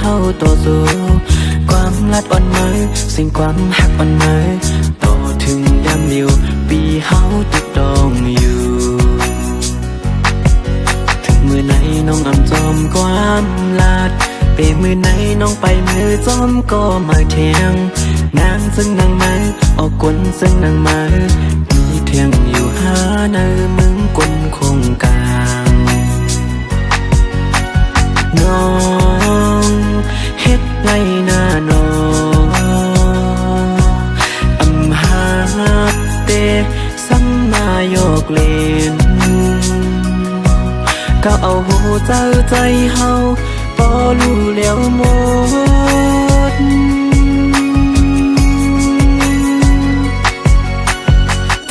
เฮาต่อสู้ความลัดอ่อนมือสิ่งความหักอ่อนมือต่อถึงยามอยู่ปีเฮาติดดองอยู่ถึงมือไหนน้องอำจอมความลัดเปมือไหนน้องไปมือจอมก็มาเทียงนางซึ่งนางมาออกกลซึ่งนางมามีเทียงอยู่หาเนื้อมึงกลคงกลางน้องเฮ็ดไงหน้าน้องอำหาเตสัมมาโยกเลนก็เอาหูเจ้าใจเฮาพอรู้แล้วหมด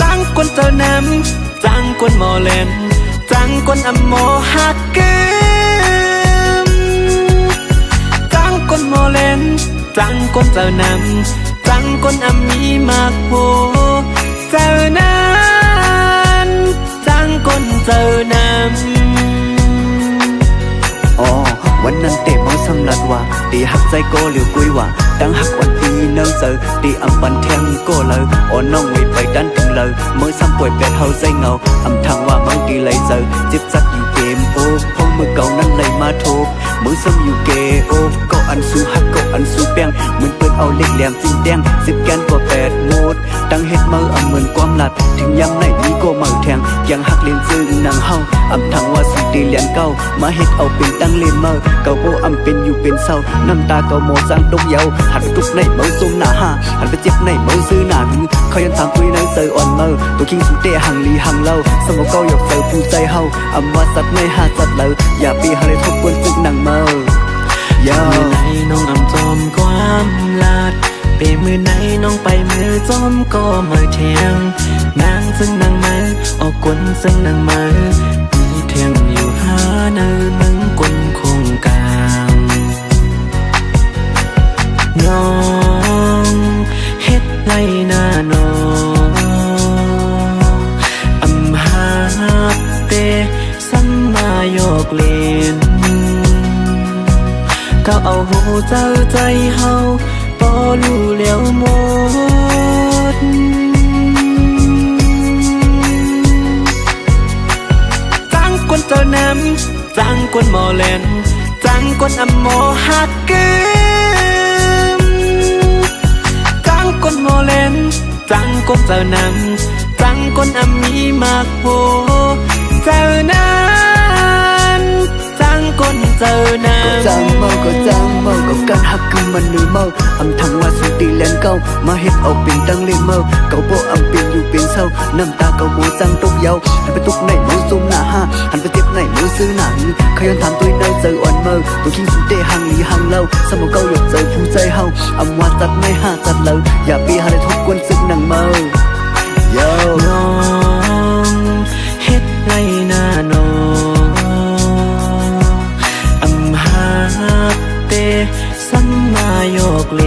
จังคนเจ้าน้ำจังคนหมอเลนจังคนอำหมอหักเกิมจังคนหมอเลนจังคนเจ้าน้ำจังคนอำมีมากโหเจ้านั้นจังคนเจ้าน้ำวันนั้นเตะมองสำลัดว่าตีหักใจโกเหลียวกุยว่าดังหักวันตีเนิ่งเจอตีอำปันแทงโกเลยน้องไว้ไปดันถึงเลยเมื่อซ้ำป่วยเป็ดเฮาใจเงาอำทางว่าบางทีเลยเจอจิบจัดอยู่เกมโอ้พงมือเก่านั้นเลยมาทบมือซ้ำอยู่เกโอ้ก็อันสู้หักก็อันสู้แป้งเหมือนเปิดเอาเล็กแหลมจิ้มแดง10 แกนกว่า8 โมดตั้งเฮ็ดมืออำเหมือนความหลัดถึงยำไหนนี้ก็มือแทงยังหักเลียนซึ่งนางเฮาอำทางว่าสุดตีเลียนเก้ามาเฮ็ดเอาเป็นตั้งเล่นมือเก่าโบอำเป็นอยู่เป็นเศร้าน้ำตาเก่าโมสร้างตกเยาหันไปทุกในเมาซุ่มหน้าห้าหันไปเจ็บในเมาซื้อหน้าหึเขายันถามคุยในเซอร์อ่อนเมาตัวคิงสุดเตะหังลีหังเล่าสมองเก่าหยอกเซอร์ผู้ใจเฮาอำว่าสัตว์ในหาสัตว์เลยอย่าปีหาเลยทบกวนซึกหนังเมาอย่ามือไหนน้องอำจอมความลาดเปมือไหนน้องไปมือจอมก็มาเทียงนางซึ่งนางมาออกกลซึ่งนางมามีเทียงอยู่หาเนื้อมึงกลคงกลางน้องเฮ็ดไรหน้าน้องอำหาเตสัมมาโยกเลนก็เอาหูเจ้าใจเฮาพอรู้แล้วหมดจังคนเจ้าน้ำจังคนหมอเลนจังคนอำหมอหักเกิมจังคนหมอเลนจังคนเจ้าน้ำจังคนอำมีมากโหเจ้านั้นจังคนเจ้าน้ำก็จังเมาก็การหักคือมันหรือเมาอำทางว่าสุดตีแลนเก่ามาเฮ็ดเอาเป็นตั้งเล่นเมาเก่าโบอำเป็นอยู่เป็นเศร้าน้ำตาเก่าโบจังตกเยาหันไปตุกในเมาซุ่มหน้าห้าหันไปเจ็บในเมาซื้อหนังเขายันถามตัวในเจออ่อนเมาตัวคิงสุดเตะหังลีหังเล่าสมองเก่าหยอกเจอผู้ใจเฮาอำว่าจัดในห้าจัดเลยอย่าปีหาเลยทบกวนซึกหนังเมาน้องเฮ็ดไรหน้าน้องอำหาเตสัมมาโยกเล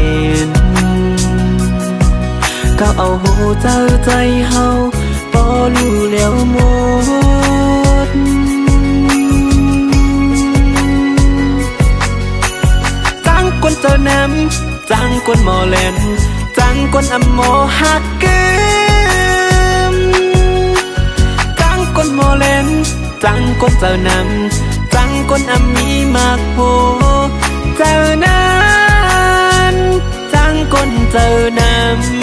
นก็เอาหูเจ้าใจเฮาพอรู้แล้วหมดจังคนเจ้าน้ำจังคนหมอเลนจังคนอำหมอหักเกิมจังคนหมอเลนจังคนเจ้าน้ำจังคนอำมีมากโหเจ้านั้นจังคนเจ้าน้ำ